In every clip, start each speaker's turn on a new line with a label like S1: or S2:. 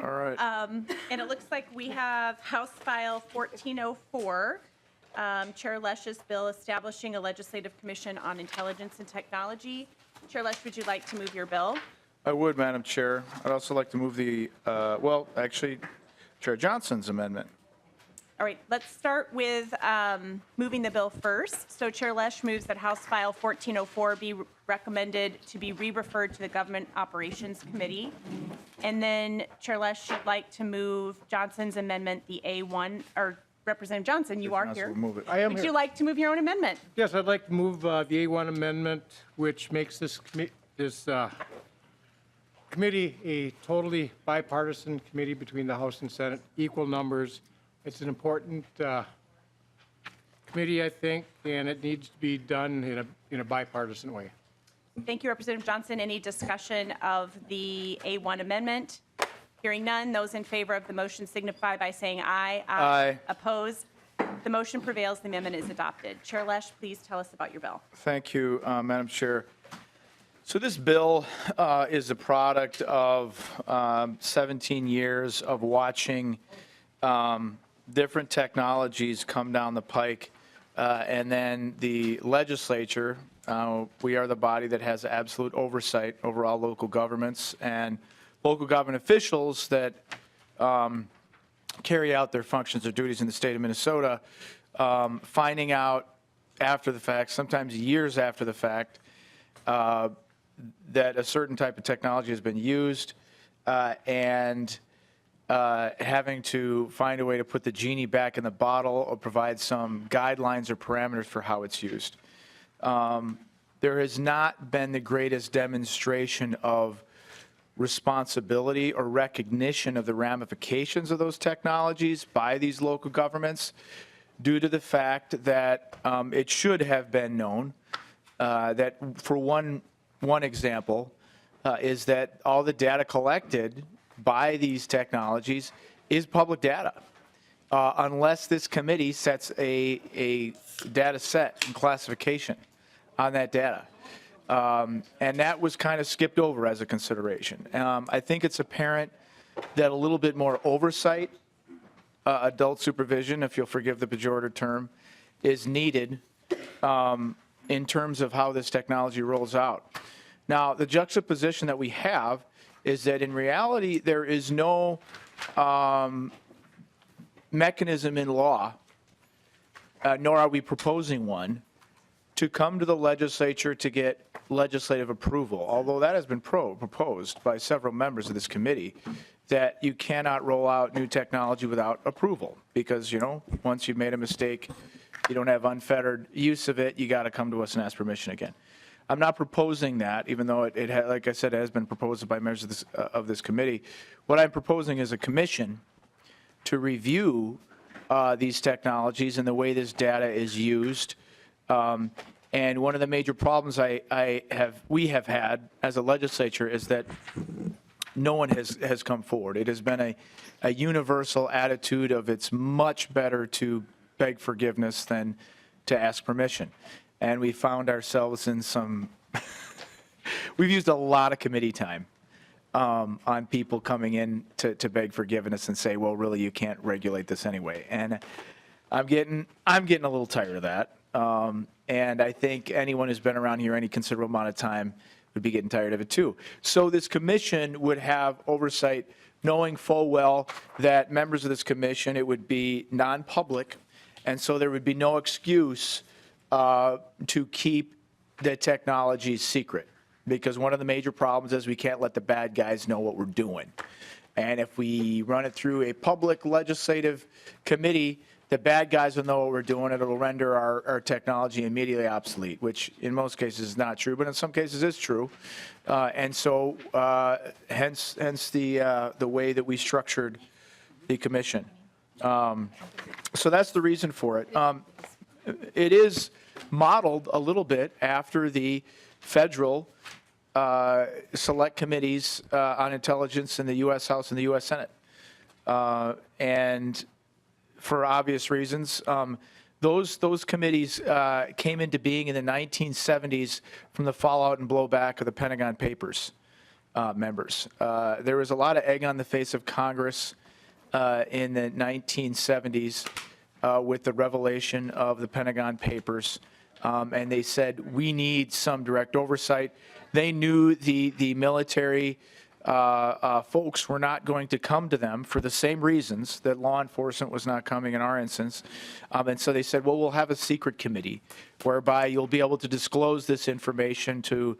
S1: All right.
S2: And it looks like we have House File 1404, Chair Lesch's bill establishing a legislative commission on intelligence and technology. Chair Lesch, would you like to move your bill?
S1: I would, Madam Chair. I'd also like to move the, actually, Chair Johnson's amendment.
S2: All right, let's start with moving the bill first. So Chair Lesch moves that House File 1404 be recommended to be re-referred to the Government Operations Committee. And then Chair Lesch should like to move Johnson's amendment, the A1, or Representative Johnson, you are here.
S1: We'll move it.
S3: I am
S2: Would
S3: here.
S2: you like to move your own amendment?
S3: Yes, I'd like to move the A1 amendment, which makes this committee a totally bipartisan committee between the House and Senate, equal numbers. It's an important committee, I think, and it needs to be done in a bipartisan way.
S2: Thank you, Representative Johnson. Any discussion of the A1 amendment? Hearing none, those in favor of the motion signify by saying aye.
S1: Aye.
S2: Opposed? The motion prevails. The amendment is adopted. Chair Lesch, please tell us about your bill.
S1: Thank you, Madam Chair. So this bill is a product of 17 years of watching different technologies come down the pike, and then the legislature, we are the body that has absolute oversight over all local governments and local government officials that carry out their functions or duties in the state of Minnesota, finding out after the fact, sometimes years after the fact, that a certain type of technology has been used, and having to find a way to put the genie back in the bottle or provide some guidelines or parameters for how it's used. There has not been the greatest demonstration of responsibility or recognition of the ramifications of those technologies by these local governments due to the fact that it should have been known that, for one example, is that all the data collected by these technologies is public data, unless this committee sets a data set and classification on that data. And that was kind of skipped over as a consideration. I think it's apparent that a little bit more oversight, adult supervision, if you'll forgive the pejorative term, is needed in terms of how this technology rolls out. Now, the juxtaposition that we have is that in reality, there is no mechanism in law, nor are we proposing one, to come to the legislature to get legislative approval, although that has been proposed by several members of this committee, that you cannot roll out new technology without approval because, you know, once you've made a mistake, you don't have unfettered use of it, you got to come to us and ask permission again. I'm not proposing that, even though it like I said, it has been proposed by members of this committee. What I'm proposing is a commission to review these technologies and the way this data is used. And one of the major problems we have had as a legislature is that no one has come forward. It has been a universal attitude of it's much better to beg forgiveness than to ask permission. And we found ourselves in some, we've used a lot of committee time on people coming in to beg forgiveness and say, well, really, you can't regulate this anyway. And I'm getting a little tired of that. And I think anyone who's been around here any considerable amount of time would be getting tired of it too. So this commission would have oversight, knowing full well that members of this commission, it would be non-public, and so there would be no excuse to keep the technology secret, because one of the major problems is we can't let the bad guys know what we're doing. And if we run it through a public legislative committee, the bad guys will know what we're doing. It'll render our technology immediately obsolete, which in most cases is not true, but in some cases is true. And so hence the way that we structured the commission. So that's the reason for it. It is modeled a little bit after the federal select committees on intelligence in the U.S. House and the U.S. Senate. And for obvious reasons, those committees came into being in the 1970s from the fallout and blowback of the Pentagon Papers. members. There was a lot of egg on the face of Congress in the 1970s with the revelation of the Pentagon Papers, and they said we need some direct oversight. They knew the military folks were not going to come to them for the same reasons that law enforcement was not coming in our instance. And so they said, well, we'll have a secret committee whereby you'll be able to disclose this information to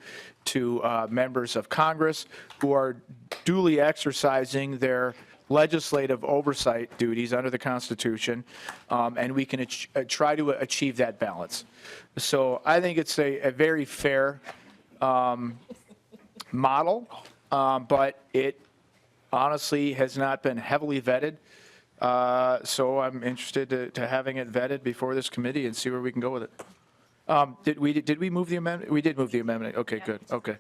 S1: members of Congress who are duly exercising their legislative oversight duties under the Constitution, and we can try to achieve that balance. So I think it's a very fair model. But it honestly has not been heavily vetted. So I'm interested to having it vetted before this committee and see where we can go with it. Did we move the amendment? We did move the amendment. Okay, good. Okay.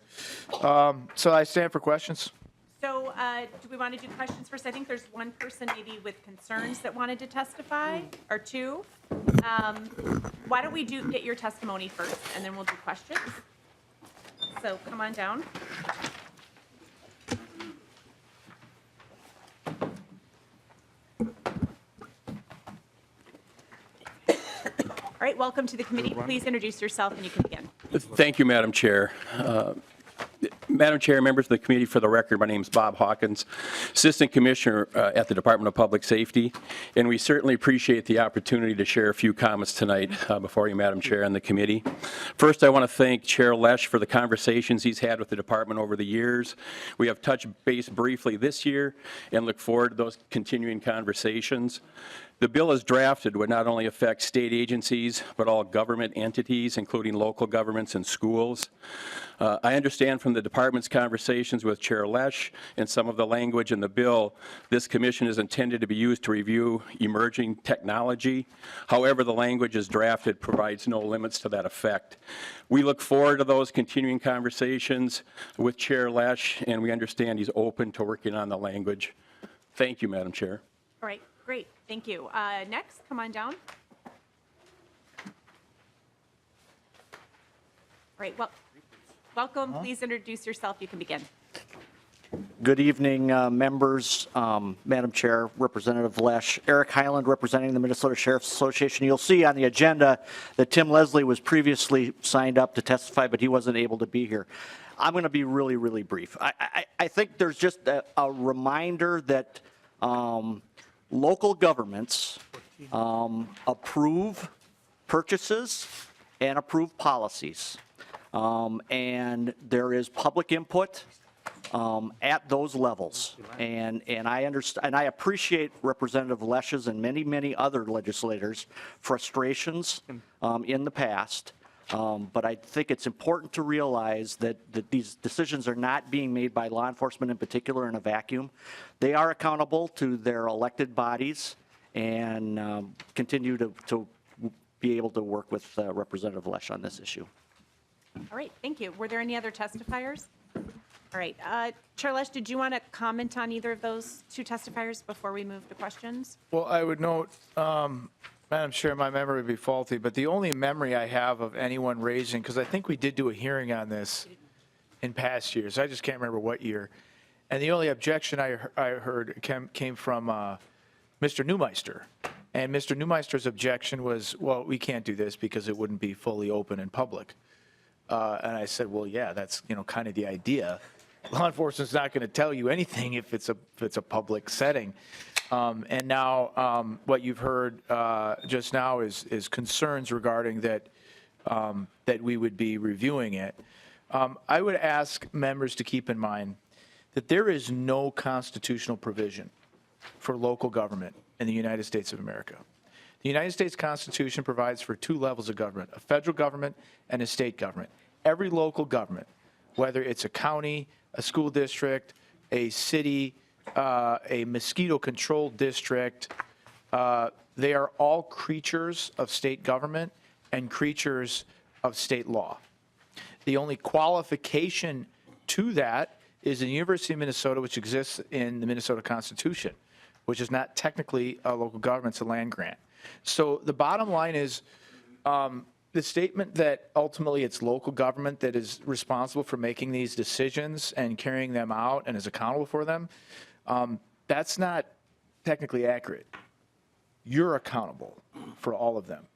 S1: So I stand for questions.
S2: So do we want to do questions first? I think there's one person maybe with concerns that wanted to testify, or two. Why don't we get your testimony first, and then we'll do questions. So come on down. All right, welcome to the committee. Please introduce yourself and you can begin.
S4: Thank you, Madam Chair. Madam Chair, members of the committee, for the record, my name is Bob Hawkins, Assistant Commissioner at the Department of Public Safety, and we certainly appreciate the opportunity to share a few comments tonight before you, Madam Chair, and the committee. First, I want to thank Chair Lesch for the conversations he's had with the department over the years. We have touched base briefly this year and look forward to those continuing conversations. The bill as drafted would not only affect state agencies, but all government entities, including local governments and schools. I understand from the department's conversations with Chair Lesch and some of the language in the bill, this commission is intended to be used to review emerging technology. However, the language as drafted provides no limits to that effect. We look forward to those continuing conversations with Chair Lesch, and we understand he's open to working on the language. Thank you, Madam Chair.
S2: All right, great, thank you. Next, come on down. All right, well, welcome. Please introduce yourself. You can begin.
S5: Good evening, members, Madam Chair, Representative Lesch. Eric Hyland, representing the Minnesota Sheriff's Association. You'll see on the agenda that Tim Leslie was previously signed up to testify, but he wasn't able to be here. I'm going to be really, really brief. I think there's just a reminder that local governments approve purchases and approve policies. And there is public input at those levels. And I understand, and I appreciate Representative Lesch's and many other legislators' frustrations in the past. But I think it's important to realize that these decisions are not being made by law enforcement in particular in a vacuum. They are accountable to their elected bodies and continue to be able to work with Representative Lesch on this issue.
S2: All right, thank you. Were there any other testifiers? All right, Chair Lesch, did you want to comment on either of those two testifiers before we move to questions?
S1: Well, I would note, Madam Chair, my memory would be faulty, but the only memory I have of anyone raising, because I think we did do a hearing on this in past years. I just can't remember what year. And the only objection I heard came from Mr. Neumeister. And Mr. Neumeister's objection was, well, we can't do this because it wouldn't be fully open and public. And I said, well, yeah, that's, kind of the idea. Law enforcement's not going to tell you anything if it's a public setting. And now what you've heard just now is concerns regarding that we would be reviewing it. I would ask members to keep in mind that there is no constitutional provision for local government in the United States of America. The United States Constitution provides for two levels of government, a federal government and a state government. Every local government, whether it's a county, a school district, a city, a mosquito control district, they are all creatures of state government and creatures of state law. The only qualification to that is the University of Minnesota, which exists in the Minnesota Constitution, which is not technically a local government, it's a land grant. So the bottom line is the statement that ultimately it's local government that is responsible for making these decisions and carrying them out and is accountable for them, that's not technically accurate. You're accountable for all of them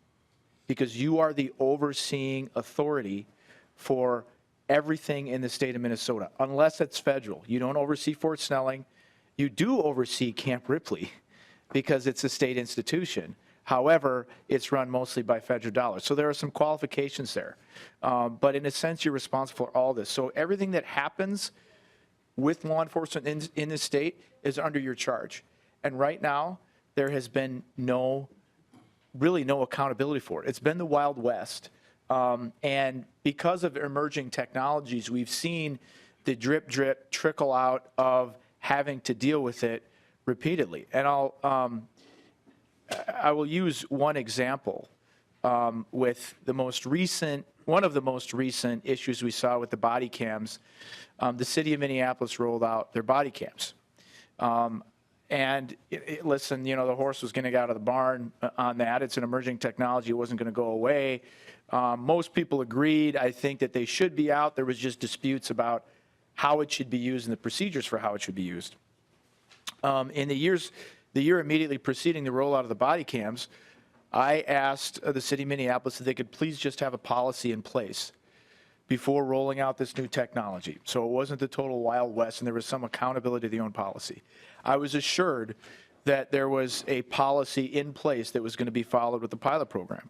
S1: because you are the overseeing authority for everything in the state of Minnesota, unless it's federal. You don't oversee Fort Snelling. You do oversee Camp Ripley because it's a state institution. However, it's run mostly by federal dollars. So there are some qualifications there. But in a sense, you're responsible for all this. So everything that happens with law enforcement in the state is under your charge. And right now, there has been really no accountability for it. It's been the Wild West. And because of emerging technologies, we've seen the drip, trickle out of having to deal with it repeatedly. And I will use one example with one of the most recent issues we saw with the body cams. The city of Minneapolis rolled out their body cams. And listen, the horse was going to get out of the barn on that. It's an emerging technology. It wasn't going to go away. Most people agreed, I think, that they should be out. There was just disputes about how it should be used and the procedures for how it should be used. In the year immediately preceding the rollout of the body cams, I asked the city of Minneapolis if they could please just have a policy in place before rolling out this new technology. So it wasn't the total Wild West and there was some accountability to the own policy. I was assured that there was a policy in place that was going to be followed with the pilot program.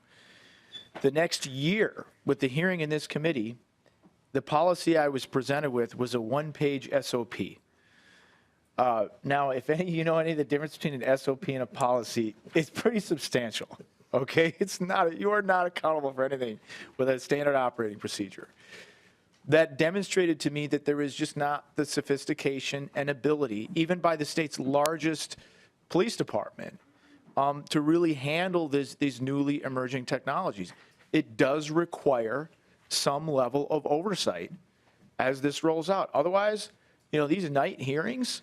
S1: The next year, with the hearing in this committee, the policy I was presented with was a one-page SOP. Now, if any you know any of the difference between an SOP and a policy, it's pretty substantial, okay? You are not accountable for anything with a standard operating procedure. That demonstrated to me that there is just not the sophistication and ability, even by the state's largest police department, to really handle these newly emerging technologies. It does require some level of oversight as this rolls out. Otherwise, these night hearings,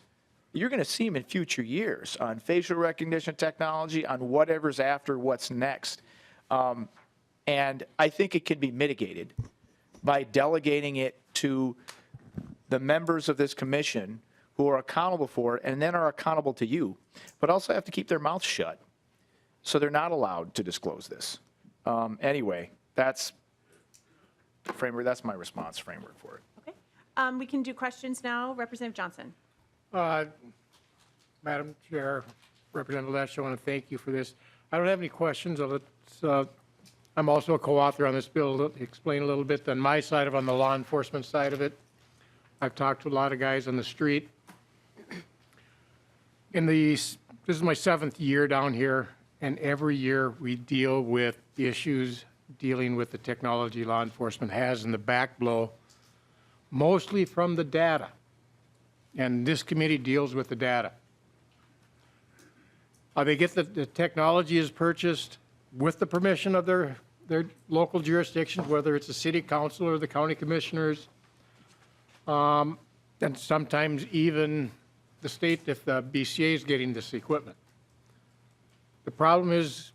S1: you're going to see them in future years on facial recognition technology, on whatever's after what's next. And I think it can be mitigated by delegating it to the members of this commission who are accountable for it and then are accountable to you, but also have to keep their mouths shut. So they're not allowed to disclose this. Anyway, that's my response framework for it.
S2: Okay. We can do questions now. Representative Johnson.
S3: Madam Chair, Representative Lesch, I want to thank you for this. I don't have any questions. I'm also a co-author on this bill to explain a little bit on my side on the law enforcement side of it. I've talked to a lot of guys on the street. This is my 7th year down here, and every year we deal with issues dealing with the technology law enforcement has in the back blow, mostly from the data. And this committee deals with the data. They get the technology is purchased with the permission of their local jurisdictions, whether it's the city council or the county commissioners, and sometimes even the state if the BCA is getting this equipment. The problem is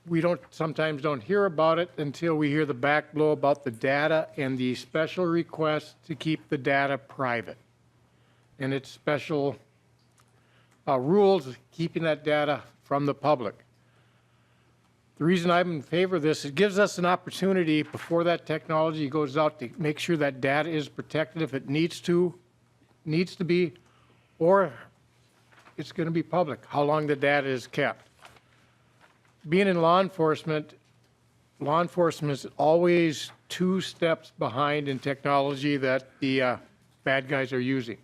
S3: we sometimes don't hear about it until we hear the back blow about the data and the special request to keep the data private. And its special rules keeping that data from the public. The reason I'm in favor of this, it gives us an opportunity before that technology goes out to make sure that data is protected if it needs to be, or it's going to be public, how long the data is kept. Being in law enforcement is always 2 steps behind in technology that the bad guys are using.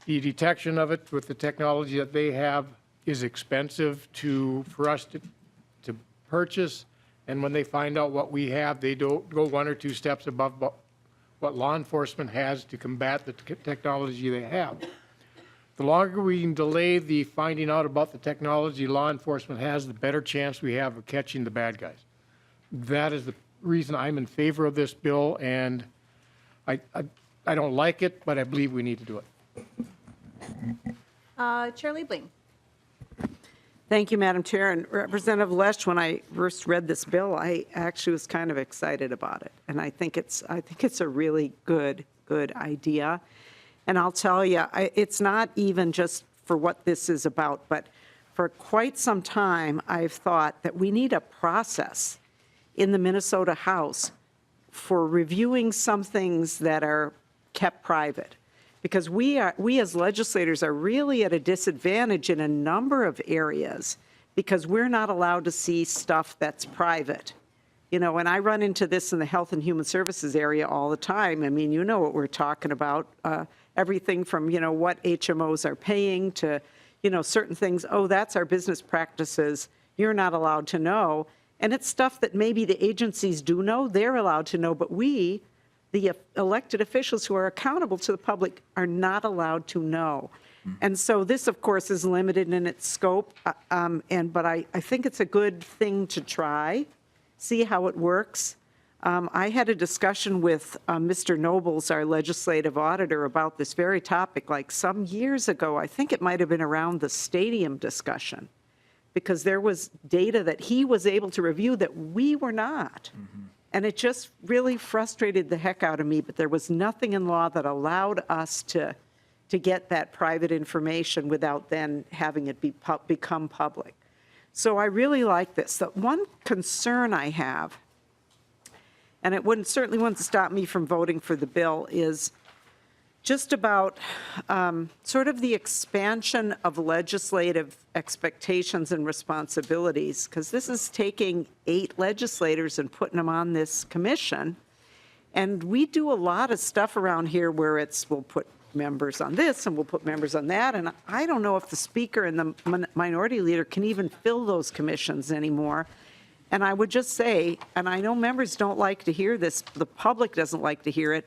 S3: The detection of it with the technology that they have is expensive for us to purchase, and when they find out what we have, they don't go 1 or 2 steps above what law enforcement has to combat the technology they have. The longer we can delay the finding out about the technology law enforcement has, the better chance we have of catching the bad guys. That is the reason I'm in favor of this bill, and I don't like it, but I believe we need to do it.
S2: Chair Liebling.
S6: Thank you, Madam Chair. And Representative Lesch, when I first read this bill, I actually was kind of excited about it. And I think it's a really good idea. And I'll tell you, it's not even just for what this is about, but for quite some time, I've thought that we need a process in the Minnesota House for reviewing some things that are kept private. Because we as legislators are really at a disadvantage in a number of areas because we're not allowed to see stuff that's private. You know, and I run into this in the Health and Human Services area all the time. I mean, you know what we're talking about. Everything from, you know, what HMOs are paying to, you know, certain things. Oh, that's our business practices. You're not allowed to know. And it's stuff that maybe the agencies do know, they're allowed to know, but we, the elected officials who are accountable to the public, are not allowed to know. And so this, of course, is limited in its scope, but I think it's a good thing to try, see how it works. I had a discussion with Mr. Nobles, our legislative auditor, about this very topic like some years ago. I think it might have been around the stadium discussion, because there was data that he was able to review that we were not. And it just really frustrated the heck out of me, but there was nothing in law that allowed us to get that private information without then having it become public. So I really like this. The one concern I have, and it certainly wouldn't stop me from voting for the bill, is just about sort of the expansion of legislative expectations and responsibilities, because this is taking 8 legislators and putting them on this commission. And we do a lot of stuff around here where we'll put members on this and we'll put members on that. And I don't know if the speaker and the minority leader can even fill those commissions anymore. And I would just say, and I know members don't like to hear this, the public doesn't like to hear it,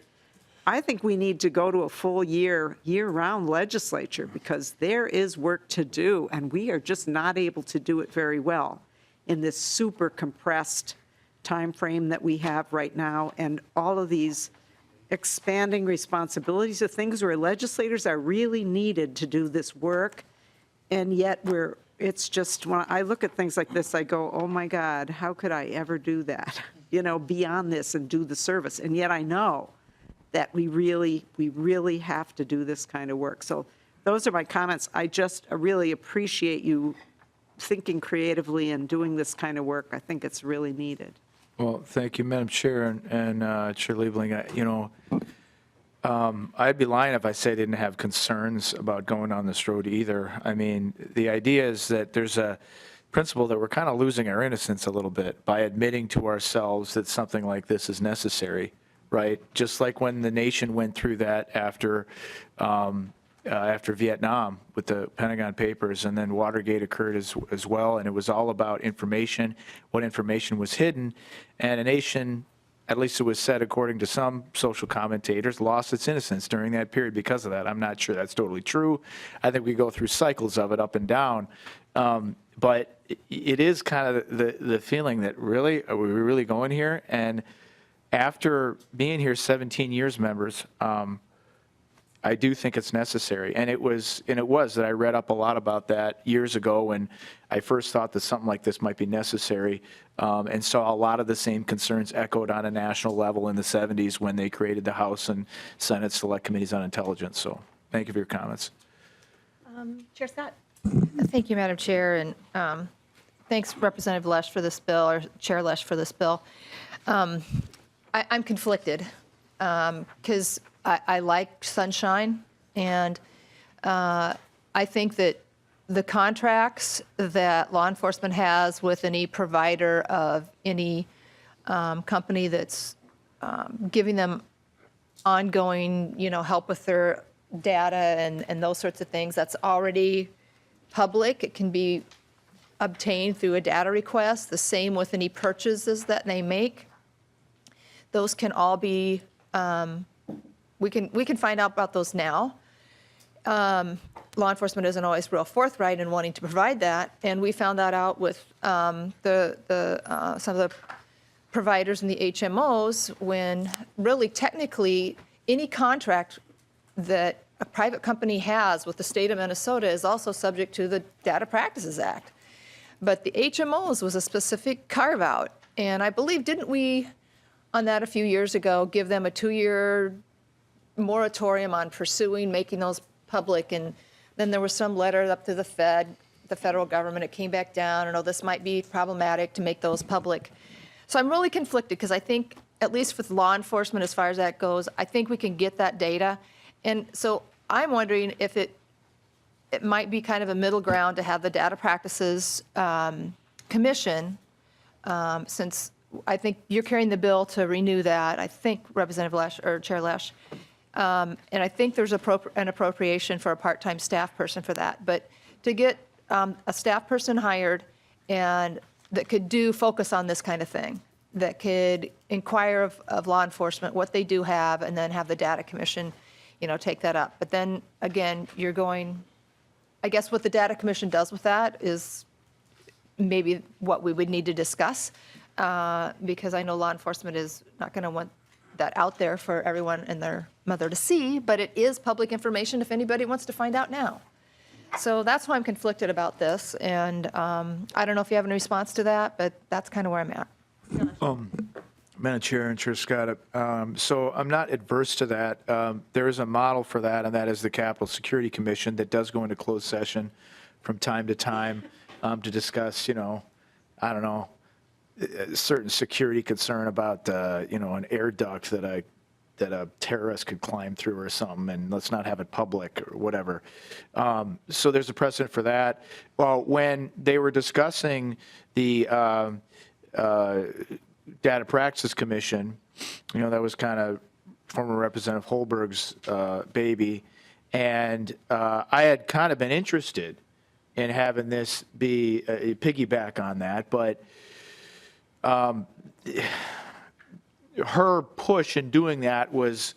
S6: I think we need to go to a full year-round legislature, because there is work to do, and we are just not able to do it very well in this super compressed time frame that we have right now, and all of these expanding responsibilities of things where legislators are really needed to do this work, and yet it's just, when I look at things like this, I go, oh my God, how could I ever do that, you know, beyond this and do the service? And yet I know that we really have to do this kind of work. So those are my comments. I just really appreciate you thinking creatively and doing this kind of work. I think it's really needed.
S1: Well, thank you, Madam Chair and Chair Liebling. You know, I'd be lying if I say I didn't have concerns about going on this road either. I mean, the idea is that there's a principle that we're kind of losing our innocence a little bit by admitting to ourselves that something like this is necessary, right? Just like when the nation went through that after Vietnam with the Pentagon Papers, and then Watergate occurred as well, and it was all about information, what information was hidden, and a nation, at least it was said according to some social commentators, lost its innocence during that period because of that. I'm not sure that's totally true. I think we go through cycles of it up and down. But it is kind of the feeling that really, are we really going here? And after being here 17 years, members, I do think it's necessary. And it was that I read up a lot about that years ago when I first thought that something like this might be necessary, and saw a lot of the same concerns echoed on a national level in the 70s when they created the House and Senate Select Committees on Intelligence. So thank you for your comments.
S2: Chair Scott.
S7: Thank you, Madam Chair, and thanks, Representative Lesch, for this bill, or Chair Lesch, for this bill. I'm conflicted because I like sunshine, and I think that the contracts that law enforcement has with any provider of any company that's giving them ongoing, help with their data and those sorts of things, that's already public. It can be obtained through a data request. The same with any purchases that they make. Those can all be, we can find out about those now. Law enforcement isn't always real forthright in wanting to provide that, and we found that out with some of the providers in the HMOs, when really technically any contract that a private company has with the state of Minnesota is also subject to the Data Practices Act. But the HMOs was a specific carve-out. And I believe, didn't we, on that a few years ago, give them a 2-year moratorium on pursuing, making those public? And then there was some letter up to the federal government. It came back down, and this might be problematic to make those public. So I'm really conflicted because I think, at least with law enforcement, as far as that goes, I think we can get that data. And so I'm wondering if it might be kind of a middle ground to have the Data Practices Commission, since I think you're carrying the bill to renew that, I think Representative Lesch, or Chair Lesch. And I think there's an appropriation for a part-time staff person for that. But to get a staff person hired and that could focus on this kind of thing, that could inquire of law enforcement what they do have, and then have the Data Commission, take that up. But then, again, you're going, I guess what the Data Commission does with that is maybe what we would need to discuss, because I know law enforcement is not going to want that out there for everyone and their mother to see, but it is public information if anybody wants to find out now. So that's why I'm conflicted about this, and I don't know if you have any response to that, but that's kind of where I'm at.
S1: Madam Chair and Chair Scott, so I'm not adverse to that. There is a model for that, and that is the Capitol Security Commission that does go into closed session from time to time to discuss, I don't know, a certain security concern about, an air duct that a terrorist could climb through or something, and let's not have it public or whatever. So there's a precedent for that. Well, when they were discussing the Data Practices Commission, that was kind of former Representative Holberg's baby, and I had kind of been interested in having this be a piggyback on that, but her push in doing that was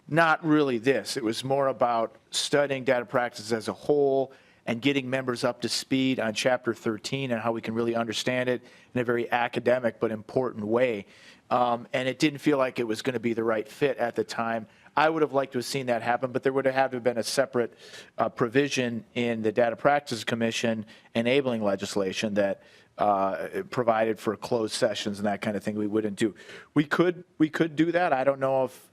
S1: not really this. It was more about studying data practices as a whole and getting members up to speed on Chapter 13 and how we can really understand it in a very academic but important way. And it didn't feel like it was going to be the right fit at the time. I would have liked to have seen that happen, but there would have had to have been a separate provision in the Data Practices Commission enabling legislation that provided for closed sessions and that kind of thing. We wouldn't do. We could do that. I don't know if.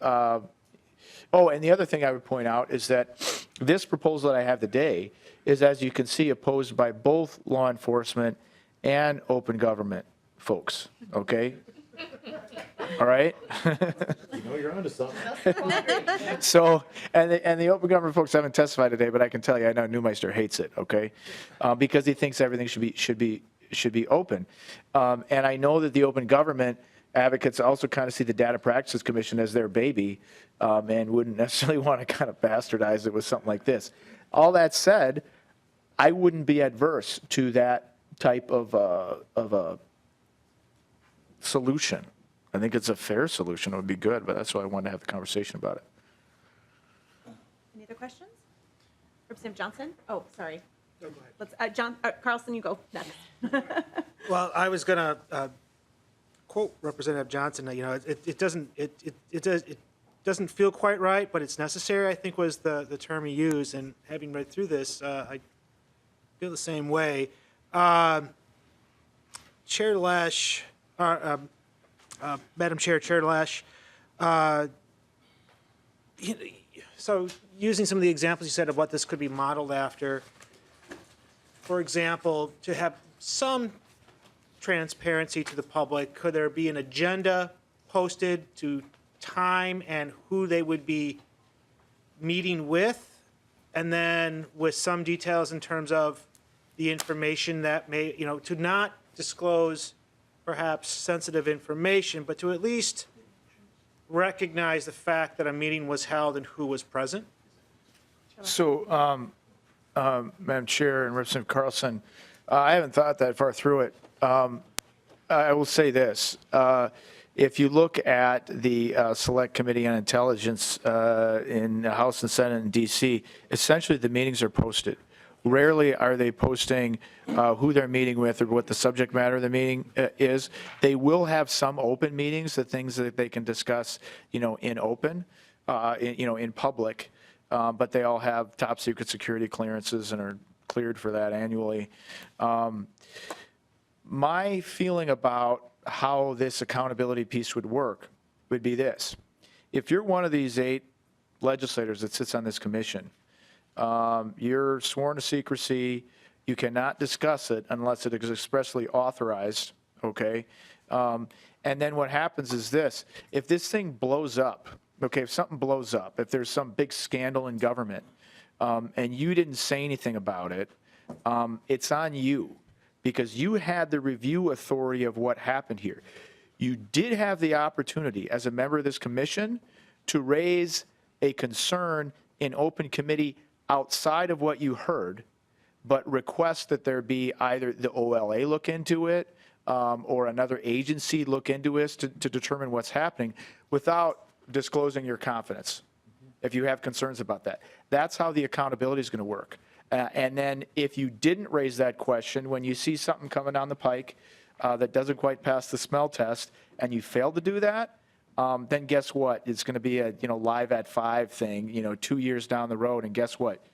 S1: And the other thing I would point out is that this proposal that I have today is, as you can see, opposed by both law enforcement and open government folks. Okay. All right.
S8: You're onto something.
S1: So, and the open government folks haven't testified today, but I can tell you, I know Newmeister hates it. Okay, because he thinks everything should be open. And I know that the open government advocates also kind of see the Data Practices Commission as their baby, and wouldn't necessarily want to kind of bastardize it with something like this. All that said, I wouldn't be adverse to that type of a solution. I think it's a fair solution. It would be good, but that's why I wanted to have the conversation about it.
S2: Any other questions? Representative Johnson? Oh, sorry. No, go ahead. Carlson, you go next.
S9: Well, I was going to quote Representative Johnson. It doesn't feel quite right, but it's necessary, I think, was the term he used. And having read through this, I feel the same way. Chair Lesch, Madam Chair, Chair Lesch. So using some of the examples you said of what this could be modeled after, for example, to have some transparency to the public, could there be an agenda posted to time and who they would be meeting with, and then with some details in terms of the information that may, to not disclose perhaps sensitive information, but to at least recognize the fact that a meeting was held and who was present?
S1: So, Madam Chair and Representative Carlson, I haven't thought that far through it. I will say this. If you look at the Select Committee on Intelligence in the House and Senate in D.C., essentially the meetings are posted. Rarely are they posting who they're meeting with or what the subject matter of the meeting is. They will have some open meetings, the things that they can discuss, in open, in public, but they all have top secret security clearances and are cleared for that annually. My feeling about how this accountability piece would work would be this. If you're one of these 8 legislators that sits on this commission, you're sworn to secrecy, you cannot discuss it unless it is expressly authorized, okay? And then what happens is this, if this thing blows up, okay, if something blows up, if there's some big scandal in government, and you didn't say anything about it, it's on you, because you had the review authority of what happened here. You did have the opportunity as a member of this commission to raise a concern in open committee outside of what you heard, but request that there be either the OLA look into it or another agency look into it to determine what's happening without disclosing your confidence if you have concerns about that. That's how the accountability is going to work. And then if you didn't raise that question, when you see something coming down the pike that doesn't quite pass the smell test and you fail to do that, then guess what? It's going to be a live at 5 thing, 2 years down the road. And guess what?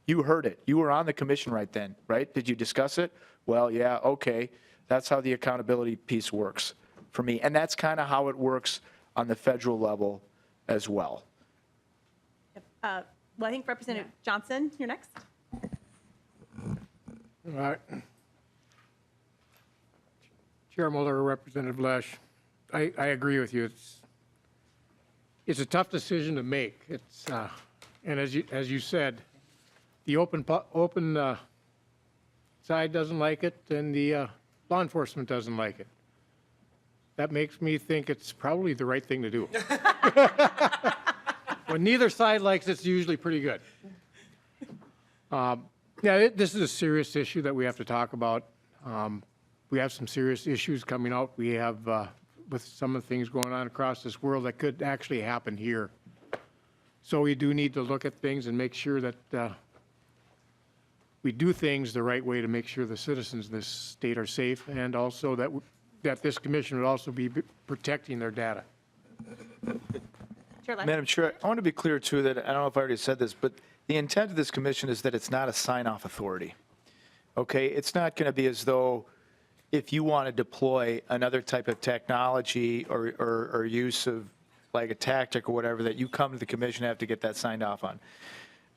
S1: You heard it. You were on the commission right then, right? Did you discuss it? Well, yeah, okay. That's how the accountability piece works for me. And that's kind of how it works on the federal level as well.
S2: Well, I think Representative Johnson, you're next.
S3: All right. Chair Muller, Representative Lesch, I agree with you. It's a tough decision to make. It's and as you said, the open side doesn't like it, and the law enforcement doesn't like it. That makes me think it's probably the right thing to do. When neither side likes it, it's usually pretty good. Yeah, this is a serious issue that we have to talk about. We have some serious issues coming out. We have, with some of the things going on across this world that could actually happen here. So we do need to look at things and make sure that we do things the right way to make sure the citizens of this state are safe, and also that this commission would also be protecting their data.
S2: Chair Lesch.
S1: Madam Chair, I want to be clear too that, I don't know if I already said this, but the intent of this commission is that it's not a sign-off authority. Okay, it's not going to be as though if you want to deploy another type of technology or use of like a tactic or whatever, that you come to the commission and have to get that signed off on.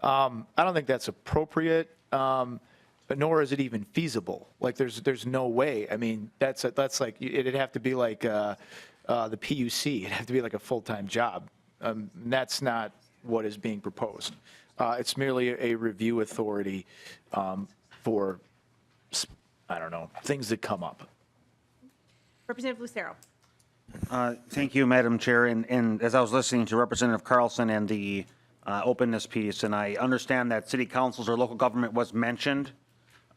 S1: I don't think that's appropriate, but nor is it even feasible. Like there's no way. I mean, that's like, it'd have to be like the PUC. It'd have to be like a full-time job. That's not what is being proposed. It's merely a review authority for, I don't know, things that come up.
S2: Representative Lucero.
S10: Thank you, Madam Chair. And as I was listening to Representative Carlson and the openness piece, and I understand that city councils or local government was mentioned,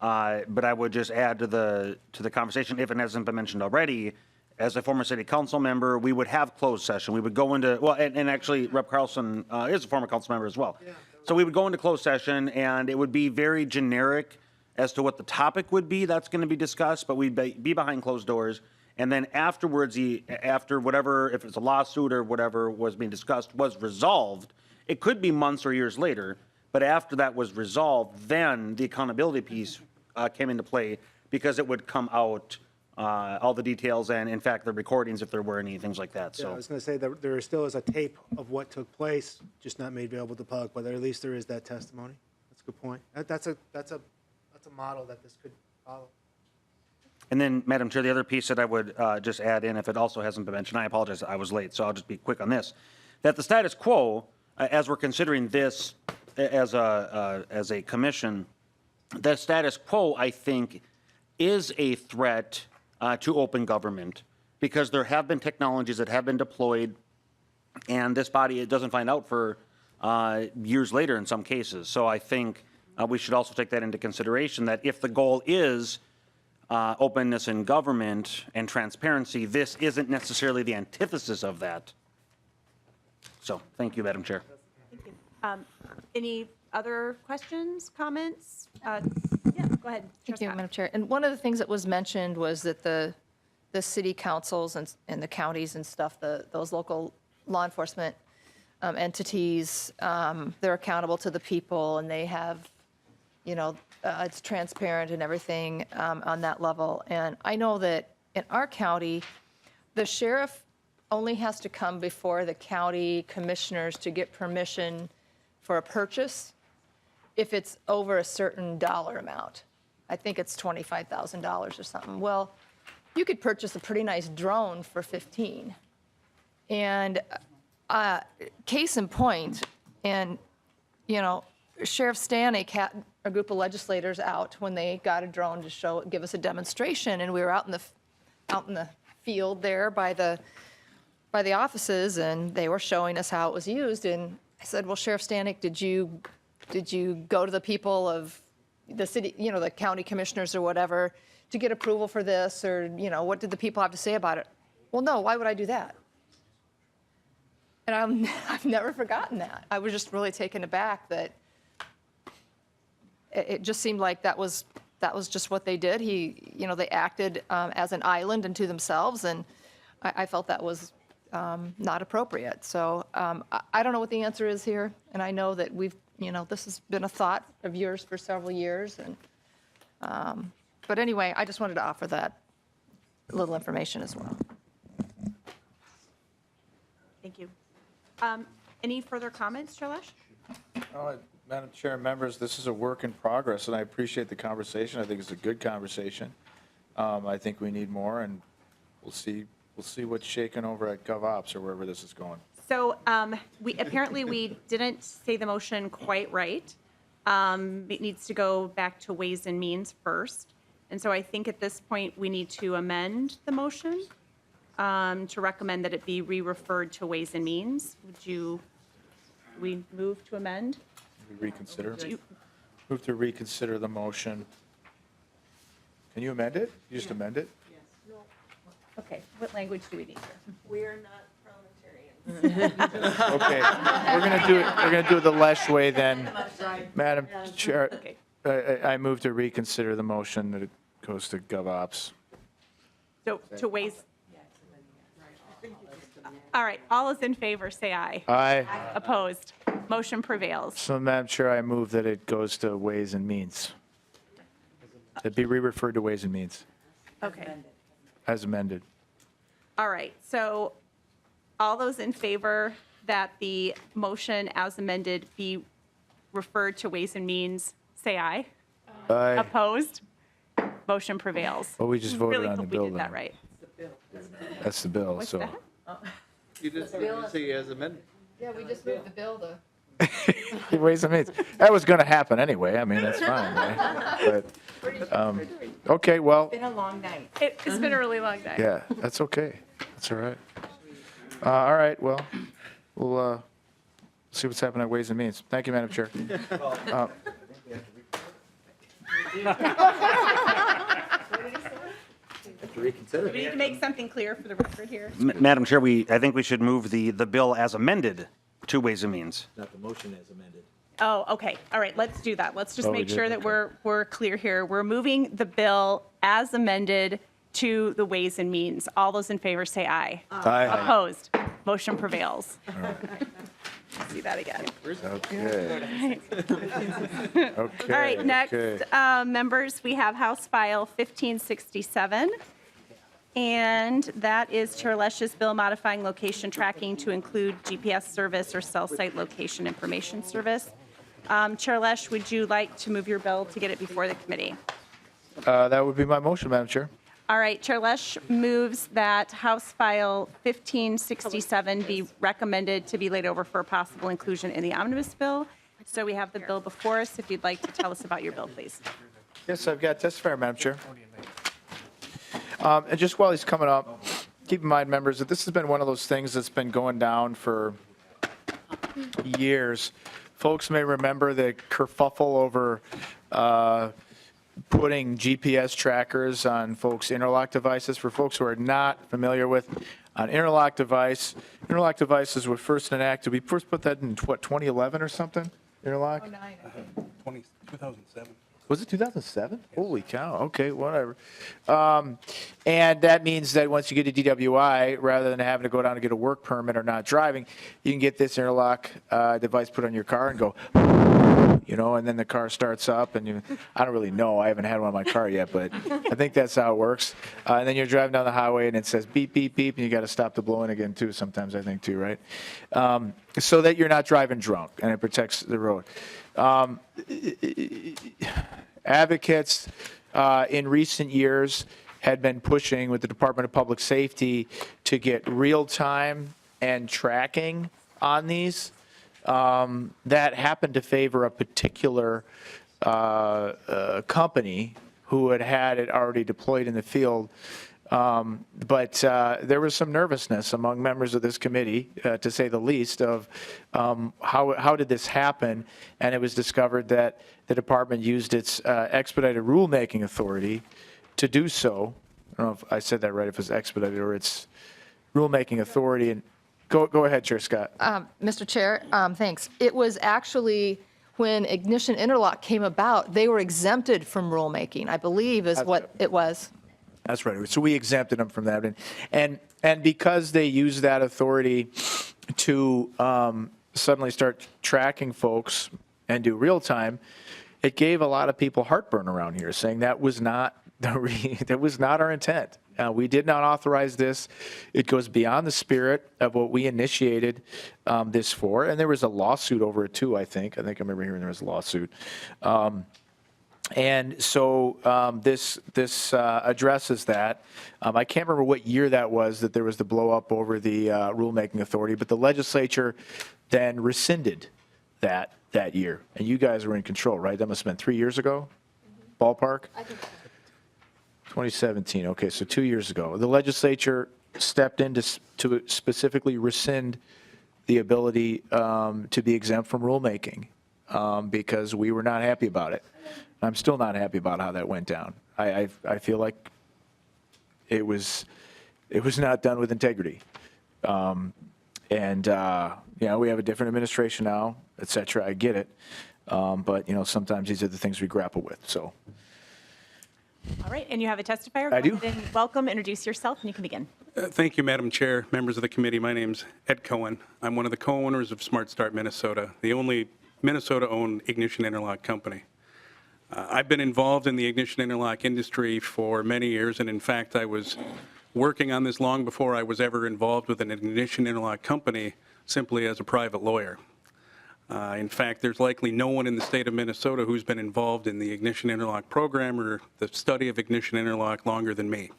S10: but I would just add to the conversation, if it hasn't been mentioned already, as a former city council member, we would have closed session. We would go into, well, and actually Rep. Carlson is a former council member as well. So we would go into closed session, and it would be very generic as to what the topic would be that's going to be discussed, but we'd be behind closed doors. And then afterwards, after whatever, if it's a lawsuit or whatever was being discussed was resolved, it could be months or years later, but after that was resolved, then the accountability piece came into play, because it would come out, all the details and, in fact, the recordings, if there were any, things like that.
S9: Yeah, I
S10: So
S9: was going to say that there still is a tape of what took place, just not made available to the public, but at least there is that testimony. That's a good point. That's a model that this could follow.
S10: And then, Madam Chair, the other piece that I would just add in, if it also hasn't been mentioned, I apologize, I was late, so I'll just be quick on this, that the status quo, as we're considering this as a commission, the status quo, I think, is a threat to open government, because there have been technologies that have been deployed, and this body, it doesn't find out for years later in some cases. So I think we should also take that into consideration, that if the goal is openness in government and transparency, this isn't necessarily the antithesis of that. So, thank you, Madam Chair.
S2: Thank you. Any other questions, comments? Yeah, go ahead.
S7: Thank you,
S2: Scott.
S7: Madam Chair. And one of the things that was mentioned was that the city councils and the counties and stuff, those local law enforcement entities, they're accountable to the people, and they have it's transparent and everything on that level. And I know that in our county, the sheriff only has to come before the county commissioners to get permission for a purchase if it's over a certain dollar amount. I think it's $25,000 or something. Well, you could purchase a pretty nice drone for 15. And case in point, and, Sheriff Stanek had a group of legislators out when they got a drone to give us a demonstration, and we were out in the field there by the offices, and they were showing us how it was used. And I said, well, Sheriff Stanek, did you go to the people of the city, the county commissioners or whatever, to get approval for this, or, what did the people have to say about it? Well, no, why would I do that? And I've never forgotten that. I was just really taken aback that it just seemed like that was just what they did. They acted as an island unto themselves, and I felt that was not appropriate. So I don't know what the answer is here, and I know that this has been a thought of yours for several years. And but anyway, I just wanted to offer that little information as well.
S2: Thank you. Any further comments, Chair Lesch?
S1: Madam Chair and members, this is a work in progress, and I appreciate the conversation. I think it's a good conversation. I think we need more, and we'll see what's shaking over at GovOps or wherever this is going.
S2: So we didn't say the motion quite right. It needs to go back to Ways and Means first. And so I think at this point, we need to amend the motion to recommend that it be re-referred to Ways and Means. We move to amend?
S1: Reconsider? Move to reconsider the motion. Can you amend it? You just amend it?
S2: Okay, what language do we need here?
S11: We are not parliamentarians.
S1: Okay, we're gonna do it the Lesch way then. Madam Chair,
S2: Okay,
S1: I move to reconsider the motion that it goes to GovOps.
S2: so to Ways. All right, all is in favor, say aye.
S1: Aye.
S2: Opposed? Motion prevails.
S1: So Madam Chair, I move that it goes to Ways and Means. It be re-referred to Ways and Means
S2: Okay,
S1: as amended.
S2: all right, so all those in favor that the motion as amended be referred to Ways and Means, say aye.
S1: Aye.
S2: Opposed? Motion prevails.
S1: Well, we just voted
S2: Really
S1: on the
S2: hope we
S1: bill
S2: did that
S1: then.
S2: right.
S1: That's the bill,
S2: What's
S1: so.
S2: that?
S8: You just say as amended.
S7: Yeah, we just moved the bill to.
S1: Ways and Means. That was going to happen anyway. I mean, that's fine, right? But, okay, well,
S11: Been a long night.
S2: It's been a really long day.
S1: yeah, that's okay. That's all right. All right, well, we'll see what's happening at Ways and Means. Thank you, Madam Chair.
S8: Reconsider.
S2: We need to make something clear for the record here.
S10: Madam Chair, I think we should move the bill as amended to Ways and Means.
S8: Not the motion as amended.
S2: Oh, okay. All right, let's do that. Let's just
S1: Oh, we
S2: make
S1: did?
S2: sure that
S1: Okay.
S2: we're clear here. We're moving the bill as amended to the Ways and Means. All those in favor say aye.
S1: Aye.
S2: Opposed? Motion prevails. See that again.
S1: Okay. Okay.
S2: All right, next,
S1: okay.
S2: members, we have House File 1567. And that is Chair Lesch's bill modifying location tracking to include GPS service or cell site location information service. Chair Lesch, would you like to move your bill to get it before the committee?
S1: That would be my motion, Madam Chair.
S2: All right, Chair Lesch moves that House File 1567 be recommended to be laid over for possible inclusion in the omnibus bill. So we have the bill before us. If you'd like to tell us about your bill, please.
S1: Yes, I've got testifier, Madam Chair. And just while he's coming up, keep in mind, members, that this has been one of those things that's been going down for years. Folks may remember the kerfuffle over putting GPS trackers on folks' interlock devices. For folks who are not familiar with an interlock devices were first enacted. We first put that in, what, 2011 or something? Interlock?
S8: 2007.
S1: Was it 2007? Holy cow, okay, whatever. And that means that once you get a DWI, rather than having to go down and get a work permit or not driving, you can get this interlock device put on your car and go, you know, and then the car starts up and I don't really know. I haven't had one in my car yet, but I think that's how it works. And then you're driving down the highway and it says beep, beep, beep, and you got to stop the blowing again too sometimes, I think too, right? So that you're not driving drunk and it protects the road. Advocates in recent years had been pushing with the Department of Public Safety to get real-time and tracking on these. That happened to favor a particular company who had it already deployed in the field. But there was some nervousness among members of this committee, to say the least, of how did this happen? And it was discovered that the department used its expedited rulemaking authority to do so. I don't know if I said that right, if it's expedited or it's rulemaking authority. And go ahead, Chair Scott.
S7: Mr. Chair, thanks. It was actually when ignition interlock came about, they were exempted from rulemaking, I believe is what it was.
S1: That's right. So we exempted them from that. And because they used that authority to suddenly start tracking folks and do real time, it gave a lot of people heartburn around here, saying that was not that was not our intent. We did not authorize this. It goes beyond the spirit of what we initiated this for. And there was a lawsuit over it too, I think. I remember hearing there was a lawsuit. And so this addresses that. I can't remember what year that was that there was the blow up over the rulemaking authority, but the legislature then rescinded that year. And you guys were in control, right? That must have been 3 years ago, ballpark? I think 2017. Okay, so 2 years ago. The legislature stepped in to specifically rescind the ability to be exempt from rulemaking because we were not happy about it. I'm still not happy about how that went down. I feel like it was not done with integrity. We have a different administration now, et cetera. I get it. But, sometimes these are the things we grapple with, so.
S2: All right, and you have a testifier.
S1: I do.
S2: Go ahead and welcome, introduce yourself, and you can begin.
S12: Thank you, Madam Chair, members of the committee. My name's Ed Cohen. I'm one of the co-owners of Smart Start Minnesota, the only Minnesota-owned ignition interlock company. I've been involved in the ignition interlock industry for many years, and in fact, I was working on this long before I was ever involved with an ignition interlock company, simply as a private lawyer. In fact, there's likely no one in the state of Minnesota who's been involved in the ignition interlock program or the study of ignition interlock longer than me.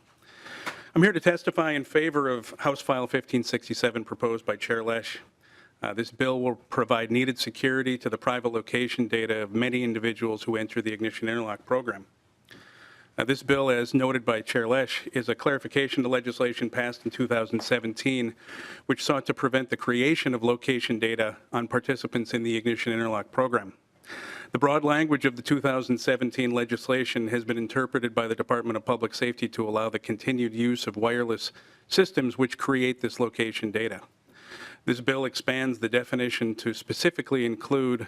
S12: I'm here to testify in favor of House File 1567 proposed by Chair Lesch. This bill will provide needed security to the private location data of many individuals who enter the ignition interlock program. This bill, as noted by Chair Lesch, is a clarification to legislation passed in 2017, which sought to prevent the creation of location data on participants in the ignition interlock program. The broad language of the 2017 legislation has been interpreted by the Department of Public Safety to allow the continued use of wireless systems which create this location data. This bill expands the definition to specifically include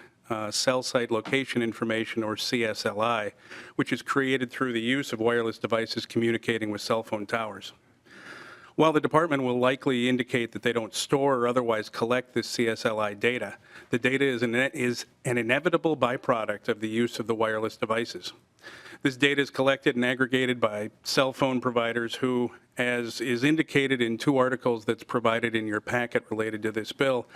S12: cell site location information, or CSLI, which is created through the use of wireless devices communicating with cell phone towers. While the department will likely indicate that they don't store or otherwise collect this CSLI data, the data is an inevitable byproduct of the use of the wireless devices. This data is collected and aggregated by cell phone providers who, as is indicated in 2 articles that's provided in your packet related to this bill,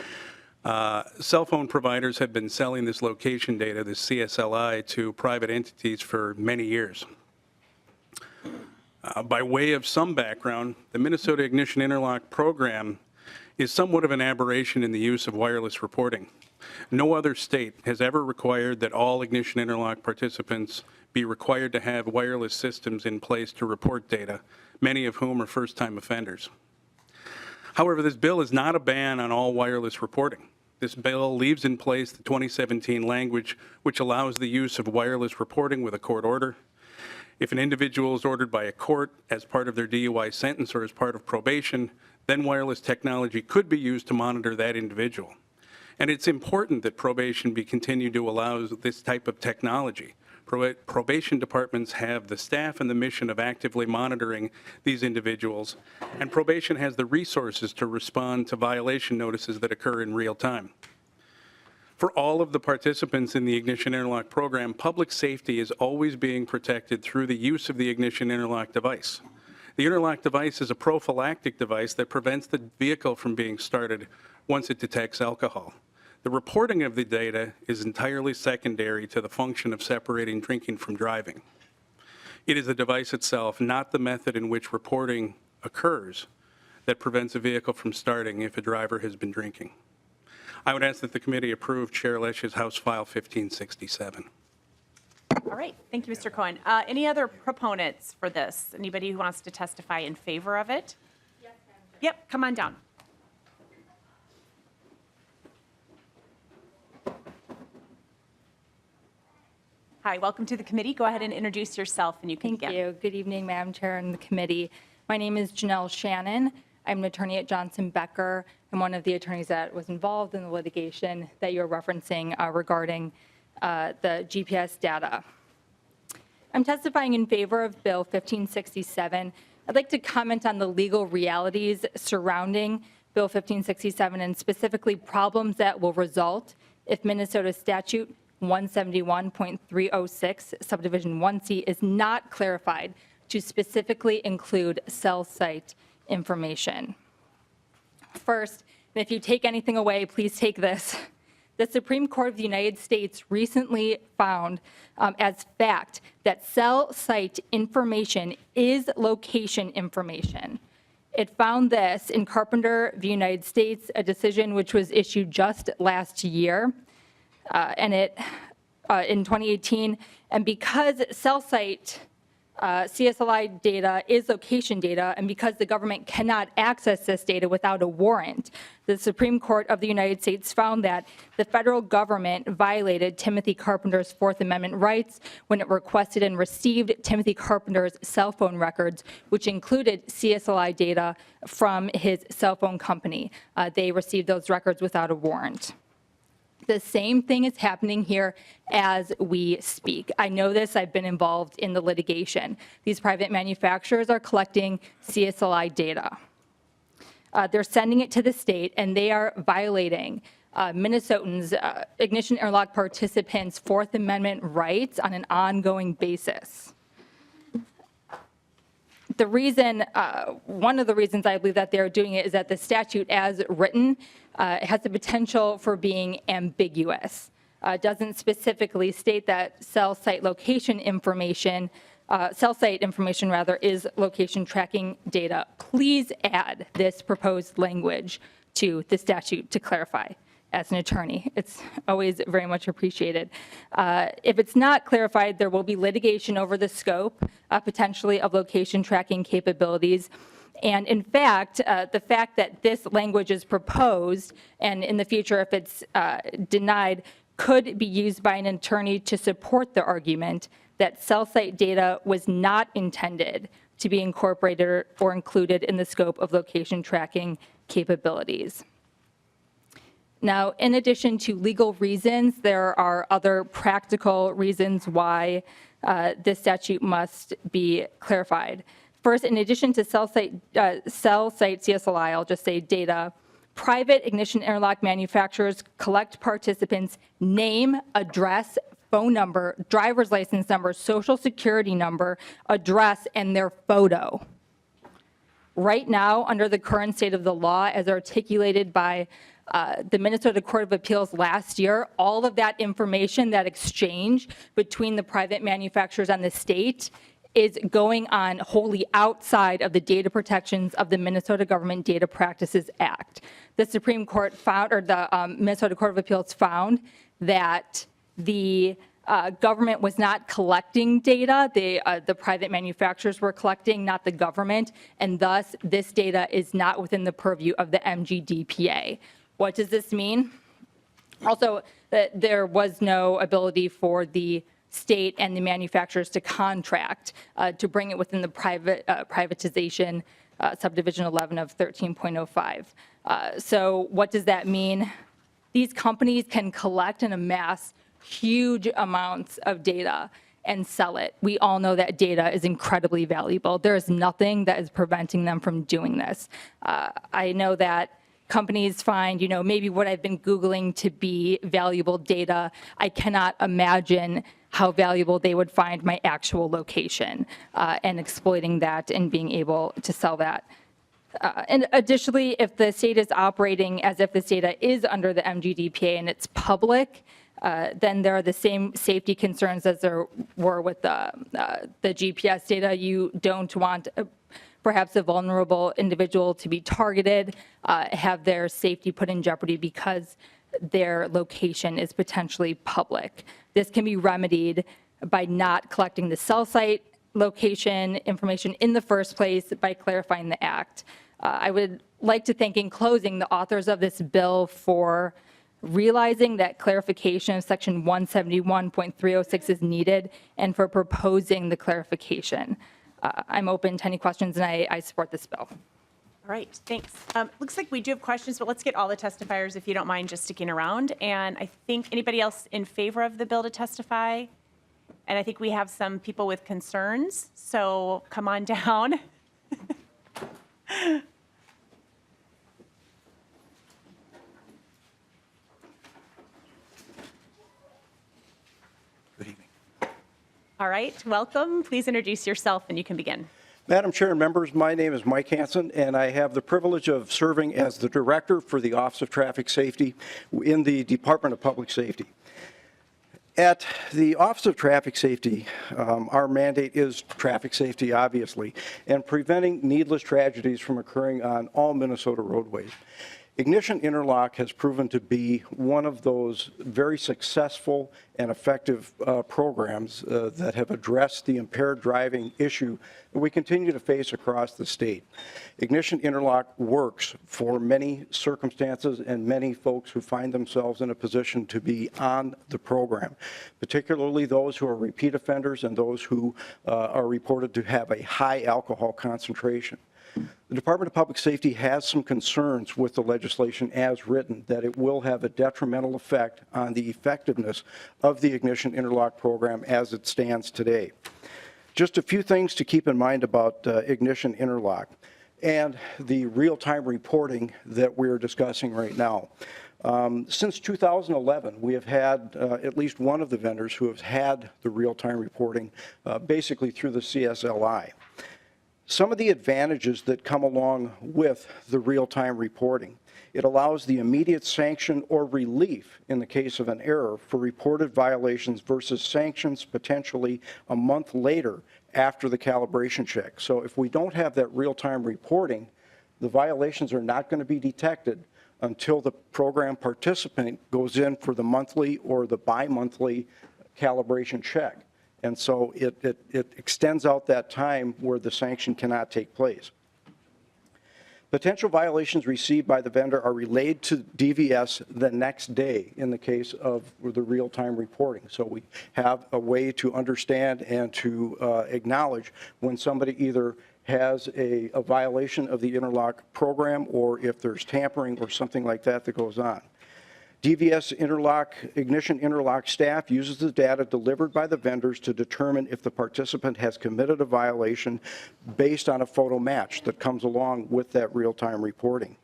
S12: cell phone providers have been selling this location data, this CSLI, to private entities for many years. By way of some background, the Minnesota Ignition Interlock program is somewhat of an aberration in the use of wireless reporting. No other state has ever required that all ignition interlock participants be required to have wireless systems in place to report data, many of whom are first-time offenders. However, this bill is not a ban on all wireless reporting. This bill leaves in place the 2017 language which allows the use of wireless reporting with a court order. If an individual is ordered by a court as part of their DUI sentence or as part of probation, then wireless technology could be used to monitor that individual. And it's important that probation be continued to allow this type of technology. Probation departments have the staff and the mission of actively monitoring these individuals, and probation has the resources to respond to violation notices that occur in real time. For all of the participants in the ignition interlock program, public safety is always being protected through the use of the ignition interlock device. The interlock device is a prophylactic device that prevents the vehicle from being started once it detects alcohol. The reporting of the data is entirely secondary to the function of separating drinking from driving. It is the device itself, not the method in which reporting occurs, that prevents a vehicle from starting if a driver has been drinking. I would ask that the committee approve Chair Lesch's House File 1567.
S2: All right, thank you, Mr. Cohen. Any other proponents for this? Anybody who wants to testify in favor of it? Yes, ma'am. Yep, come on down. Hi, welcome to the committee. Go ahead and introduce yourself and you can begin.
S13: Thank you. Good evening, Madam Chair and the committee. My name is Janelle Shannon. I'm an attorney at Johnson Becker. I'm one of the attorneys that was involved in the litigation that you're referencing regarding the GPS data. I'm testifying in favor of Bill 1567. I'd like to comment on the legal realities surrounding Bill 1567 and specifically problems that will result if Minnesota statute 171.306 subdivision 1C is not clarified to specifically include cell site information. First, and if you take anything away, please take this. The Supreme Court of the United States recently found as fact that cell site information is location information. It found this in Carpenter v. United States, a decision which was issued just last year, and it in 2018. And because cell site CSLI data is location data, and because the government cannot access this data without a warrant, the Supreme Court of the United States found that the federal government violated Timothy Carpenter's Fourth Amendment rights when it requested and received Timothy Carpenter's cell phone records, which included CSLI data from his cell phone company. They received those records without a warrant. The same thing is happening here as we speak. I know this, I've been involved in the litigation. These private manufacturers are collecting CSLI data. They're sending it to the state and they are violating Minnesotans, ignition interlock participants' Fourth Amendment rights on an ongoing basis. The reason, one of the reasons I believe that they're doing it is that the statute as written has the potential for being ambiguous. It doesn't specifically state that cell site location information, cell site information rather, is location tracking data. Please add this proposed language to the statute to clarify. As an attorney, it's always very much appreciated. If it's not clarified, there will be litigation over the scope, potentially, of location tracking capabilities. And in fact, the fact that this language is proposed, and in the future, if it's denied, could be used by an attorney to support the argument that cell site data was not intended to be incorporated or included in the scope of location tracking capabilities. Now, in addition to legal reasons, there are other practical reasons why this statute must be clarified. First, in addition to cell site CSLI, I'll just say data, private ignition interlock manufacturers collect participants' name, address, phone number, driver's license number, social security number, address, and their photo. Right now, under the current state of the law, as articulated by the Minnesota Court of Appeals last year, all of that information, that exchange between the private manufacturers and the state is going on wholly outside of the data protections of the Minnesota Government Data Practices Act. The Supreme Court found, or the Minnesota Court of Appeals found that the government was not collecting data. The private manufacturers were collecting, not the government, and thus this data is not within the purview of the MGDPA. What does this mean? Also, that there was no ability for the state and the manufacturers to contract to bring it within the privatization subdivision 11 of 13.05. So what does that mean? These companies can collect and amass huge amounts of data and sell it. We all know that data is incredibly valuable. There is nothing that is preventing them from doing this. I know that companies find, maybe what I've been Googling to be valuable data, I cannot imagine how valuable they would find my actual location and exploiting that and being able to sell that. And additionally, if the state is operating as if this data is under the MGDPA and it's public, then there are the same safety concerns as there were with the GPS data. You don't want perhaps a vulnerable individual to be targeted, have their safety put in jeopardy because their location is potentially public. This can be remedied by not collecting the cell site location information in the first place by clarifying the act. I would like to thank in closing the authors of this bill for realizing that clarification of section 171.306 is needed and for proposing the clarification. I'm open to any questions and I support this bill.
S2: All right, thanks. Looks like we do have questions, but let's get all the testifiers, if you don't mind, just sticking around. And I think anybody else in favor of the bill to testify? And I think we have some people with concerns, so come on down.
S14: Good evening.
S2: All right, welcome. Please introduce yourself and you can begin.
S14: Madam Chair and members, my name is Mike Hanson, and I have the privilege of serving as the Director for the Office of Traffic Safety in the Department of Public Safety. At the Office of Traffic Safety, our mandate is traffic safety, obviously, and preventing needless tragedies from occurring on all Minnesota roadways. Ignition Interlock has proven to be one of those very successful and effective programs that have addressed the impaired driving issue that we continue to face across the state. Ignition Interlock works for many circumstances and many folks who find themselves in a position to be on the program, particularly those who are repeat offenders and those who are reported to have a high alcohol concentration. The Department of Public Safety has some concerns with the legislation as written that it will have a detrimental effect on the effectiveness of the Ignition Interlock program as it stands today. Just a few things to keep in mind about Ignition Interlock and the real-time reporting that we're discussing right now. Since 2011, we have had at least one of the vendors who has had the real-time reporting basically through the CSLI. Some of the advantages that come along with the real-time reporting. It allows the immediate sanction or relief in the case of an error for reported violations versus sanctions potentially a month later after the calibration check. So if we don't have that real-time reporting, the violations are not going to be detected until the program participant goes in for the monthly or the bi-monthly calibration check. And so it extends out that time where the sanction cannot take place. Potential violations received by the vendor are relayed to DVS the next day in the case of the real-time reporting. So we have a way to understand and to acknowledge when somebody either has a violation of the interlock program or if there's tampering or something like that that goes on. DVS Ignition Interlock staff uses the data delivered by the vendors to determine if the participant has committed a violation based on a photo match that comes along with that real-time reporting.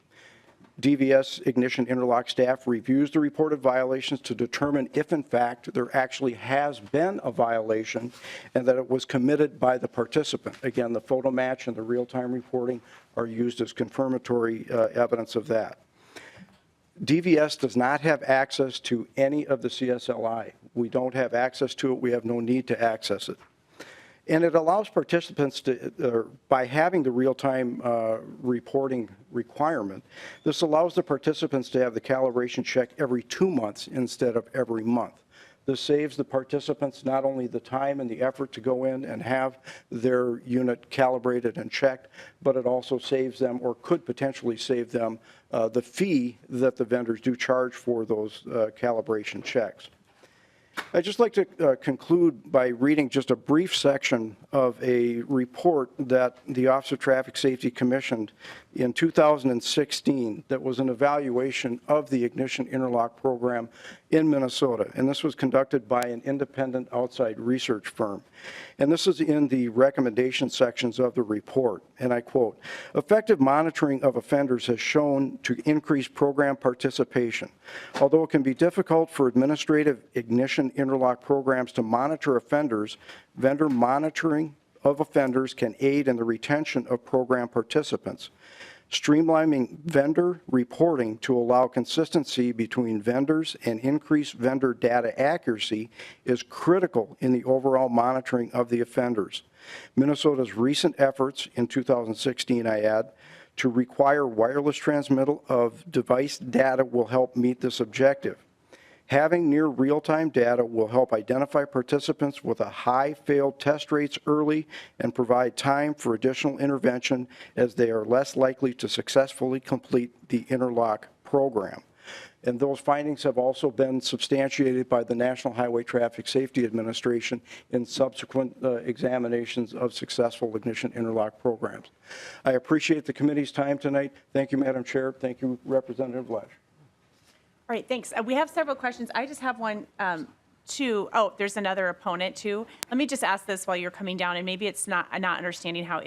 S14: DVS Ignition Interlock staff reviews the reported violations to determine if in fact there actually has been a violation and that it was committed by the participant. Again, the photo match and the real-time reporting are used as confirmatory evidence of that. DVS does not have access to any of the CSLI. We don't have access to it. We have no need to access it. And it allows participants to, by having the real-time reporting requirement, this allows the participants to have the calibration check every 2 months instead of every month. This saves the participants not only the time and the effort to go in and have their unit calibrated and checked, but it also saves them or could potentially save them the fee that the vendors do charge for those calibration checks. I'd just like to conclude by reading just a brief section of a report that the Office of Traffic Safety commissioned in 2016 that was an evaluation of the ignition interlock program in Minnesota. And this was conducted by an independent outside research firm. And this is in the recommendation sections of the report. And I quote, "Effective monitoring of offenders has shown to increase program participation. Although it can be difficult for administrative ignition interlock programs to monitor offenders, vendor monitoring of offenders can aid in the retention of program participants. Streamlining vendor reporting to allow consistency between vendors and increase vendor data accuracy is critical in the overall monitoring of the offenders. Minnesota's recent efforts in 2016, I add, to require wireless transmittal of device data will help meet this objective. Having near real-time data will help identify participants with a high failed test rates early and provide time for additional intervention as they are less likely to successfully complete the interlock program." And those findings have also been substantiated by the National Highway Traffic Safety Administration in subsequent examinations of successful ignition interlock programs. I appreciate the committee's time tonight. Thank you, Madam Chair. Thank you, Representative Lesch.
S2: All right, thanks. We have several questions. I just have one, too. Oh, there's another opponent, too. Let me just ask this while you're coming down, and maybe it's not understanding how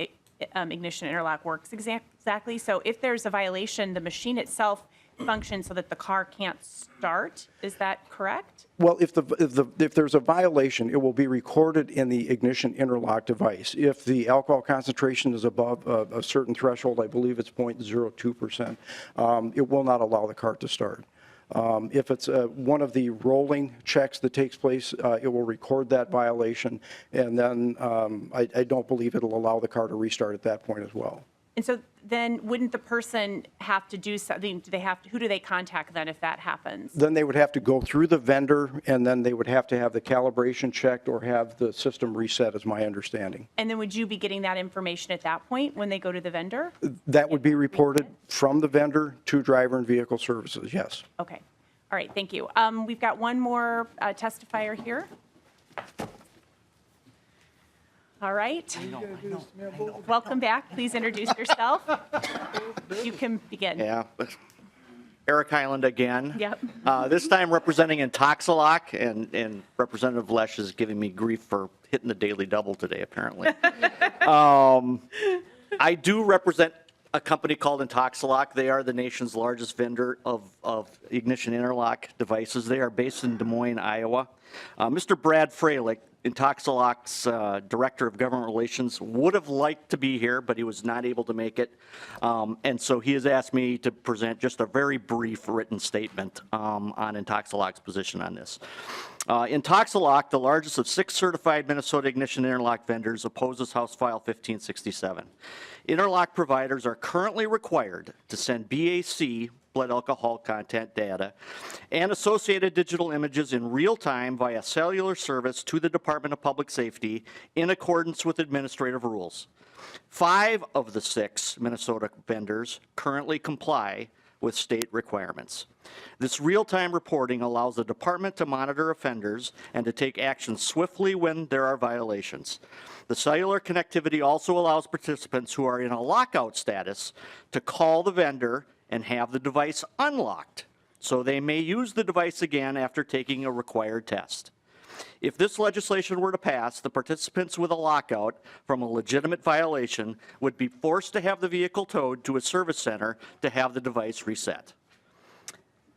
S2: ignition interlock works exactly. So if there's a violation, the machine itself functions so that the car can't start. Is that correct?
S14: Well, if there's a violation, it will be recorded in the ignition interlock device. If the alcohol concentration is above a certain threshold, I believe it's 0.02%, it will not allow the car to start. If it's one of the rolling checks that takes place, it will record that violation, and then I don't believe it'll allow the car to restart at that point as well.
S2: And so then wouldn't the person have to do something? Who do they contact then if that happens?
S14: Then they would have to go through the vendor, and then they would have to have the calibration checked or have the system reset, is my understanding.
S2: And then would you be getting that information at that point when they go to the vendor?
S14: That would be reported from the vendor to Driver and Vehicle Services, yes.
S2: Okay. All right, thank you. We've got one more testifier here. All right. Welcome back. Please introduce yourself. You can begin.
S5: Yeah. Eric Hyland again.
S2: Yep.
S5: This time representing Intoxalock, and Representative Lesch is giving me grief for hitting the daily double today, apparently. I do represent a company called Intoxalock. They are the nation's largest vendor of ignition interlock devices. They are based in Des Moines, Iowa. Mr. Brad Freilich, Intoxalock's Director of Government Relations, would have liked to be here, but he was not able to make it. And so he has asked me to present just a very brief written statement on Intoxalock's position on this. Intoxalock, the largest of 6 certified Minnesota ignition interlock vendors, opposes House File 1567. Interlock providers are currently required to send BAC, blood alcohol content data, and associated digital images in real time via cellular service to the Department of Public Safety in accordance with administrative rules. 5 of the 6 Minnesota vendors currently comply with state requirements. This real-time reporting allows the department to monitor offenders and to take action swiftly when there are violations. The cellular connectivity also allows participants who are in a lockout status to call the vendor and have the device unlocked, so they may use the device again after taking a required test. If this legislation were to pass, the participants with a lockout from a legitimate violation would be forced to have the vehicle towed to a service center to have the device reset.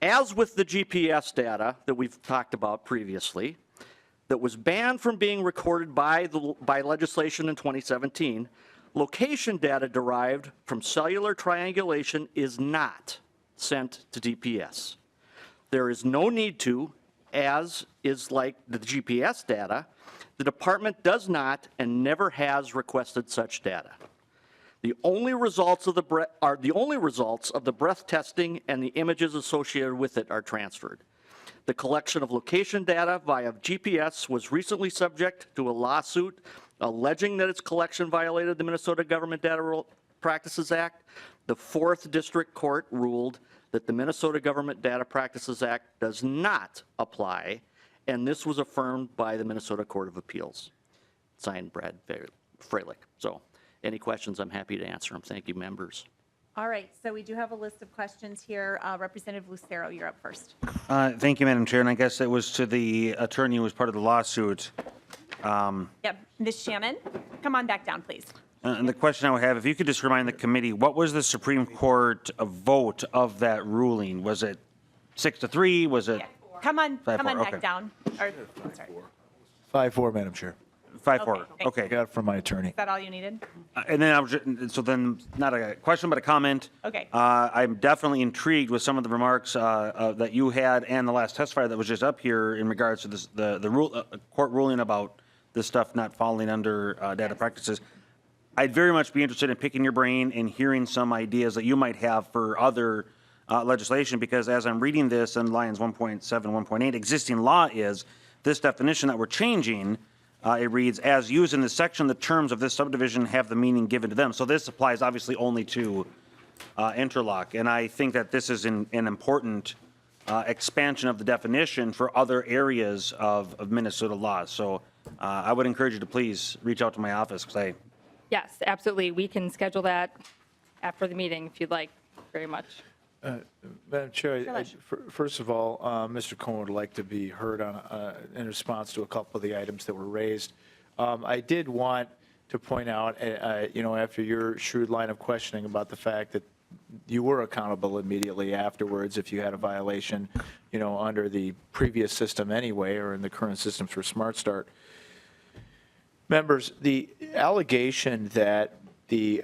S5: As with the GPS data that we've talked about previously, that was banned from being recorded by legislation in 2017, location data derived from cellular triangulation is not sent to DPS. There is no need to, as is like the GPS data. The department does not and never has requested such data. The only results of the breath testing and the images associated with it are transferred. The collection of location data via GPS was recently subject to a lawsuit alleging that its collection violated the Minnesota Government Data Practices Act. The 4th District Court ruled that the Minnesota Government Data Practices Act does not apply And this was affirmed by the Minnesota Court of Appeals. Signed, Brad Freilich. So any questions, I'm happy to answer them. Thank you, members.
S2: All right, so we do have a list of questions here. Representative Lucero, you're up first.
S10: Thank you, Madam Chair, and I guess it was to the attorney who was part of the lawsuit.
S2: Yep, Ms. Shannon, come on back down, please.
S10: And the question I would have, if you could just remind the committee, what was the Supreme Court vote of that ruling? Was it 6-3? Was it
S2: Come on
S10: 5-4,
S2: back
S10: okay.
S2: down. Or, sorry.
S1: 5-4, Madam Chair.
S10: 5-4?
S2: thanks.
S10: Okay.
S1: Got it from my attorney.
S2: Is that all you needed?
S10: And then I was, so then, not a question, but a comment.
S2: Okay.
S10: I'm definitely intrigued with some of the remarks that you had and the last testifier that was just up here in regards to this, the rule, court ruling about this stuff not falling under data practices. I'd very much be interested in picking your brain and hearing some ideas that you might have for other legislation, because as I'm reading this in lines 1.7, 1.8, existing law is this definition that we're changing. It reads, as used in this section, the terms of this subdivision have the meaning given to them. So this applies obviously only to interlock. And I think that this is an important expansion of the definition for other areas of Minnesota law. So I would encourage you to please reach out to my office, because
S13: Yes, absolutely. We can schedule that after the meeting if you'd like, very much.
S1: Madam Chair, first of all, Mr. Cohen would like to be heard on, in response to a couple of the items that were raised. I did want to point out, after your shrewd line of questioning about the fact that you were accountable immediately afterwards if you had a violation, under the previous system anyway, or in the current systems for Smart Start. Members, the allegation that the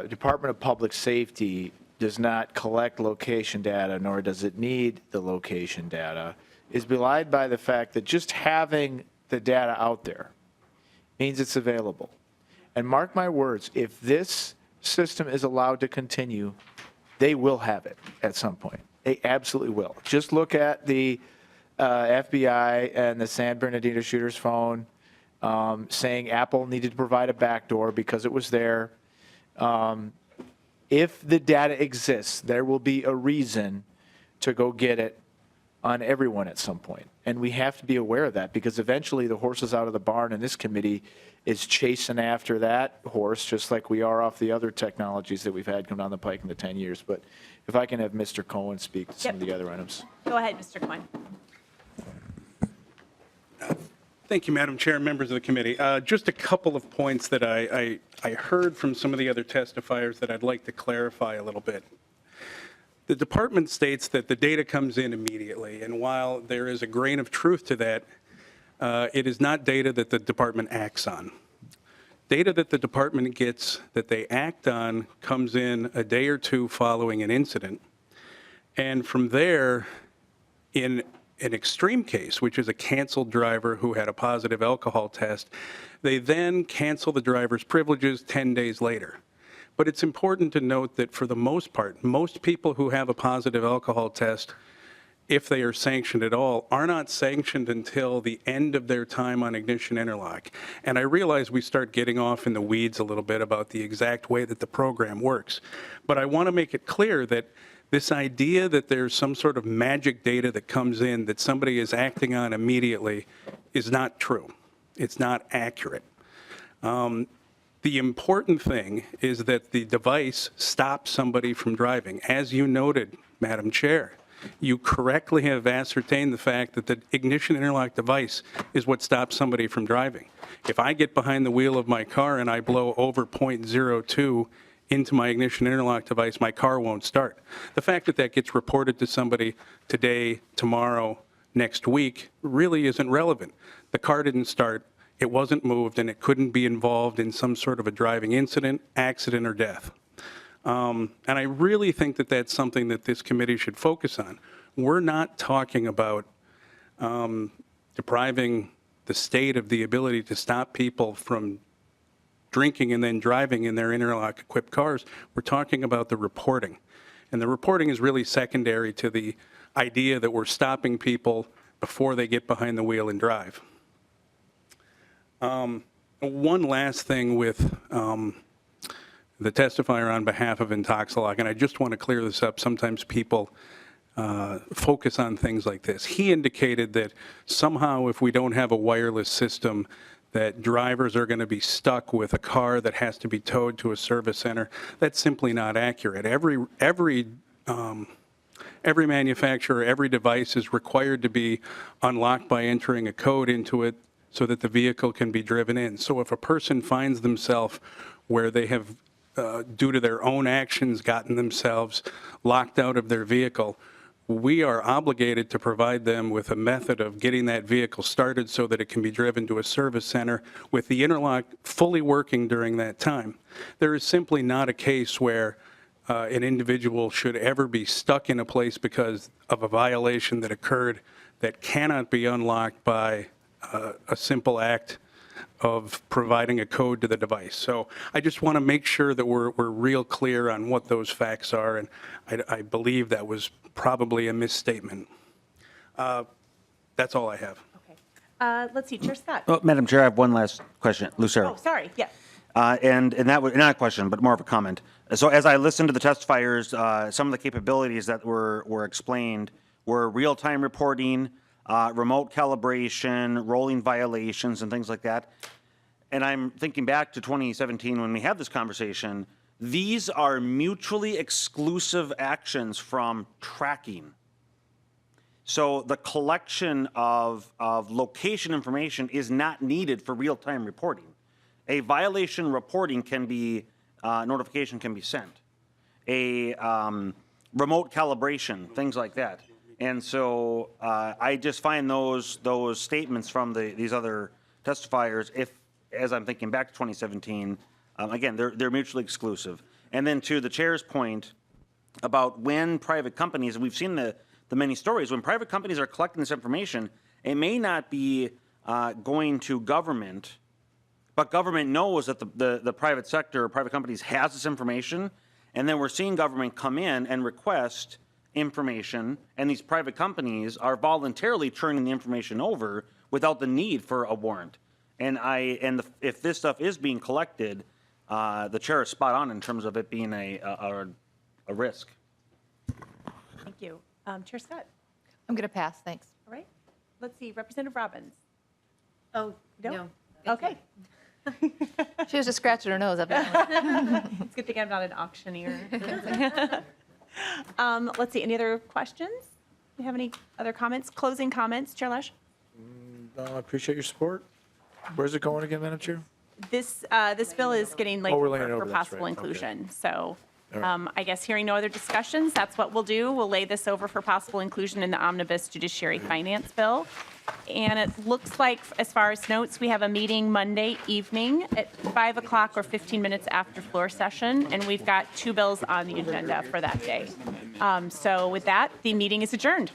S1: Department of Public Safety does not collect location data, nor does it need the location data, is belied by the fact that just having the data out there means it's available. And mark my words, if this system is allowed to continue, they will have it at some point. They absolutely will. Just look at the FBI and the San Bernardino shooter's phone saying Apple needed to provide a backdoor because it was there. If the data exists, there will be a reason to go get it on everyone at some point. And we have to be aware of that, because eventually the horse is out of the barn, and this committee is chasing after that horse, just like we are off the other technologies that we've had come down the pike in the 10 years. But if I can have Mr. Cohen speak to some of the other items.
S2: Go ahead, Mr. Cohen.
S12: Thank you, Madam Chair and members of the committee. Just a couple of points that I heard from some of the other testifiers that I'd like to clarify a little bit. The department states that the data comes in immediately, and while there is a grain of truth to that, it is not data that the department acts on. Data that the department gets that they act on comes in a day or two following an incident. And from there, in an extreme case, which is a canceled driver who had a positive alcohol test, they then cancel the driver's privileges 10 days later. But it's important to note that for the most part, most people who have a positive alcohol test, if they are sanctioned at all, are not sanctioned until the end of their time on ignition interlock. And I realize we start getting off in the weeds a little bit about the exact way that the program works. But I want to make it clear that this idea that there's some sort of magic data that comes in that somebody is acting on immediately is not true. It's not accurate. The important thing is that the device stops somebody from driving. As you noted, Madam Chair, you correctly have ascertained the fact that the ignition interlock device is what stops somebody from driving. If I get behind the wheel of my car and I blow over .02 into my ignition interlock device, my car won't start. The fact that that gets reported to somebody today, tomorrow, next week really isn't relevant. The car didn't start, it wasn't moved, and it couldn't be involved in some sort of a driving incident, accident, or death. And I really think that that's something that this committee should focus on. We're not talking about depriving the state of the ability to stop people from drinking and then driving in their interlock-equipped cars. We're talking about the reporting. And the reporting is really secondary to the idea that we're stopping people before they get behind the wheel and drive. One last thing with the testifier on behalf of Intoxalock, and I just want to clear this up. Sometimes people focus on things like this. He indicated that somehow if we don't have a wireless system, that drivers are going to be stuck with a car that has to be towed to a service center. That's simply not accurate. Every manufacturer, every device is required to be unlocked by entering a code into it so that the vehicle can be driven in. So if a person finds themselves where they have, due to their own actions, gotten themselves locked out of their vehicle, we are obligated to provide them with a method of getting that vehicle started so that it can be driven to a service center with the interlock fully working during that time. There is simply not a case where an individual should ever be stuck in a place because of a violation that occurred that cannot be unlocked by a simple act of providing a code to the device. So I just want to make sure that we're real clear on what those facts are, and I believe that was probably a misstatement. That's all I have.
S2: Okay. Let's see, Chair Scott.
S10: Oh, Madam Chair, I have one last question. Lucero.
S2: Oh, sorry, yeah.
S10: And that was not a question, but more of a comment. So as I listened to the testifiers, some of the capabilities that were explained were real-time reporting, remote calibration, rolling violations, and things like that. And I'm thinking back to 2017 when we had this conversation. These are mutually exclusive actions from tracking. So the collection of location information is not needed for real-time reporting. A violation reporting can be, notification can be sent. A remote calibration, things like that. And so I just find those statements from these other testifiers, as I'm thinking back to 2017, again, they're mutually exclusive. And then to the chair's point about when private companies, and we've seen the many stories, when private companies are collecting this information, it may not be going to government, but government knows that the private sector or private companies has this information, and then we're seeing government come in and request information, and these private companies are voluntarily turning the information over without the need for a warrant. And if this stuff is being collected, the chair is spot on in terms of it being a risk.
S2: Thank you. Chair Scott.
S7: I'm going to pass, thanks.
S2: All right. Let's see, Representative Robbins.
S11: Oh,
S2: No?
S11: no.
S2: Okay.
S7: She was just scratching her nose, evidently.
S2: It's a good thing I'm not an auctioneer. Let's see, any other questions? Do you have any other comments? Closing comments, Chair Lesch?
S1: No, I appreciate your support. Where's it going again, Madam Chair?
S2: This bill is getting laid
S1: we're laying it
S2: for
S1: over, that's
S2: possible
S1: right. Okay.
S2: inclusion. So
S1: All right.
S2: I guess hearing no other discussions, that's what we'll do. We'll lay this over for possible inclusion in the omnibus judiciary finance bill. And it looks like, as far as notes, we have a meeting Monday evening at 5 o'clock or 15 minutes after floor session, and we've got 2 bills on the agenda for that day. So with that, the meeting is adjourned.